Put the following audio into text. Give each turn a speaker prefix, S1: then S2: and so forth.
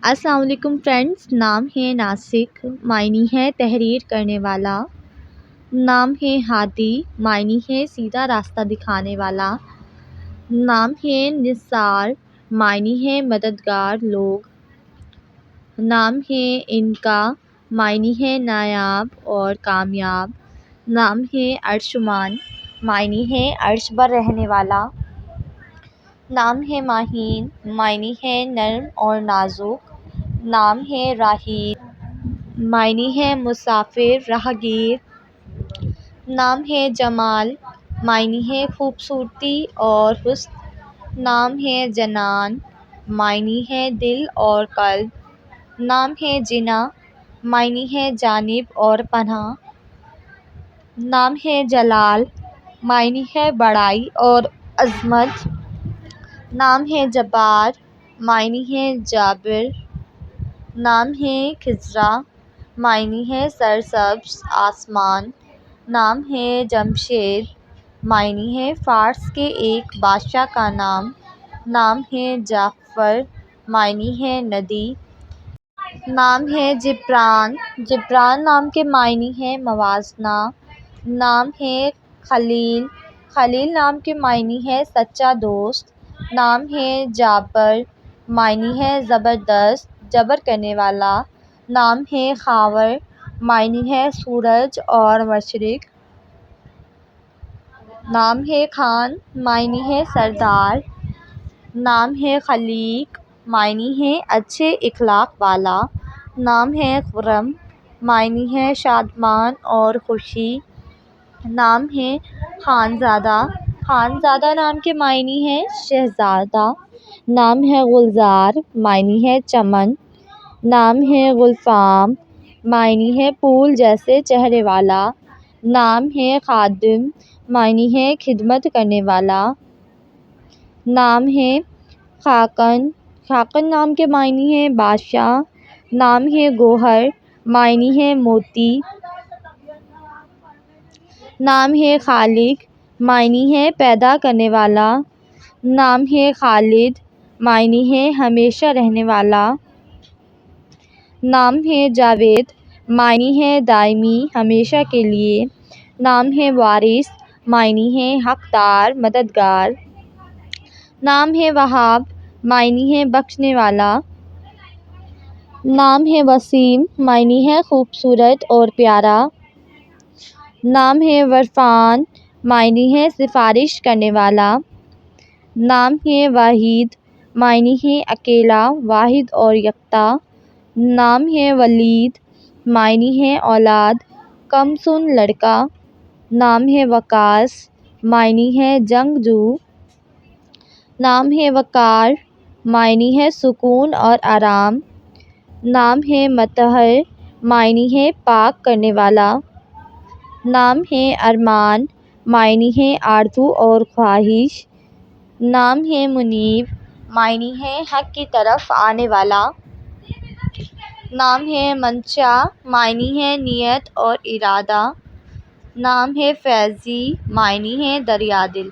S1: السلام علیکم فرینڈز، نام ہے ناسک، معنی ہے تحریر کرنے والا۔ نام ہے ہادی، معنی ہے سیدھا راستہ دکھانے والا۔ نام ہے نثار، معنی ہے مددگار لوگ۔ نام ہے انکا، معنی ہے نایاب اور کامیاب۔ نام ہے ارجمان، معنی ہے عرش پر رہنے والا۔ نام ہے ماہین، معنی ہے نرم اور نازک۔ نام ہے راہیل، معنی ہے مسافر راہگیر۔ نام ہے جمال، معنی ہے خوبصورتی اور حسن۔ نام ہے جنان، معنی ہے دل اور قلب۔ نام ہے جناح، معنی ہے جانب اور پناہ۔ نام ہے جلال، معنی ہے بڑائی اور عظمت۔ نام ہے جبار، معنی ہے جابر۔ نام ہے خضرا، معنی ہے سرسبز آسمان۔ نام ہے جمشید، معنی ہے فارس کے ایک بادشاہ کا نام۔ نام ہے جعفر، معنی ہے ندی۔ نام ہے جبران، جبران نام کے معنی ہے موازنہ۔ نام ہے خلیل، خلیل نام کے معنی ہے سچا دوست۔ نام ہے جابر، معنی ہے زبردست، جبر کرنے والا۔ نام ہے خاور، معنی ہے سورج اور مشرق۔ نام ہے خان، معنی ہے سردار۔ نام ہے خلیق، معنی ہے اچھے اخلاق والا۔ نام ہے خرم، معنی ہے شادمان اور خوشی۔ نام ہے خانزادہ، خانزادہ نام کے معنی ہے شہزادہ۔ نام ہے گلزار، معنی ہے چمن۔ نام ہے گلفام، معنی ہے پھول جیسے چہرے والا۔ نام ہے خادم، معنی ہے خدمت کرنے والا۔ نام ہے خاقان، خاقان نام کے معنی ہے بادشاہ۔ نام ہے گوہر، معنی ہے موتی۔ نام ہے خالق، معنی ہے پیدا کرنے والا۔ نام ہے خالد، معنی ہے ہمیشہ رہنے والا۔ نام ہے جاوید، معنی ہے دائمی، ہمیشہ کے لیے۔ نام ہے وارث، معنی ہے حقدار، مددگار۔ نام ہے وہاب، معنی ہے بخشنے والا۔ نام ہے وسیم، معنی ہے خوبصورت اور پیارا۔ نام ہے عرفان، معنی ہے سفارش کرنے والا۔ نام ہے واحد، معنی ہے اکیلا، واحد اور یکتا۔ نام ہے ولید، معنی ہے اولاد، کم سن لڑکا۔ نام ہے وقاص، معنی ہے جنگجو۔ نام ہے وقار، معنی ہے سکون اور آرام۔ نام ہے مطہر، معنی ہے پاک کرنے والا۔ نام ہے ارمان، معنی ہے آرزو اور خواہش۔ نام ہے منیب، معنی ہے حق کی طرف آنے والا۔ نام ہے منشا، معنی ہے نیت اور ارادہ۔ نام ہے فیضی، معنی ہے دریا دل۔